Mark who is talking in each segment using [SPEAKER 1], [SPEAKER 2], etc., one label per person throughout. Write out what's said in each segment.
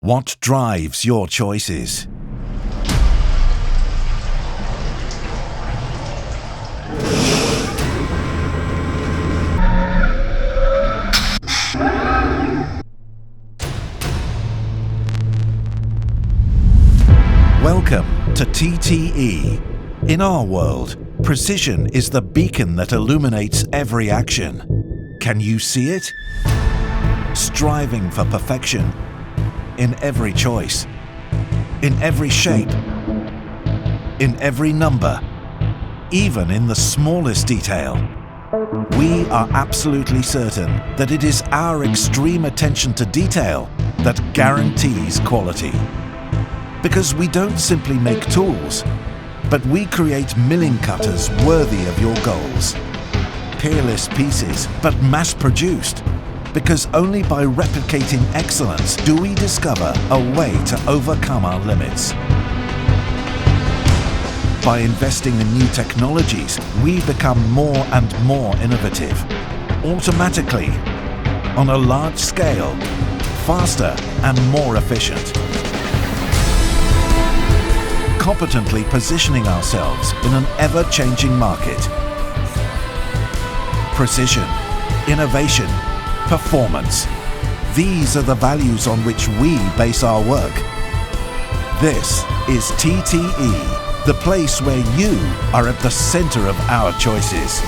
[SPEAKER 1] What drives your choices? Welcome to TTE. In our world, precision is the beacon that illuminates every action. Can you see it? Striving for perfection in every choice, in every shape, in every number, even in the smallest detail. We are absolutely certain that it is our extreme attention to detail that guarantees quality. Because we don't simply make tools, but we create milling cutters worthy of your goals. Peerless pieces, but mass-produced. Because only by replicating excellence do we discover a way to overcome our limits. By investing in new technologies, we become more and more innovative. Automatically, on a large scale, faster and more efficient. Competently positioning ourselves in an ever-changing market. Precision, innovation, performance. These are the values on which we base our work. This is TTE, the place where you are at the center of our choices.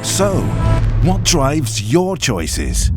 [SPEAKER 1] So, what drives your choices?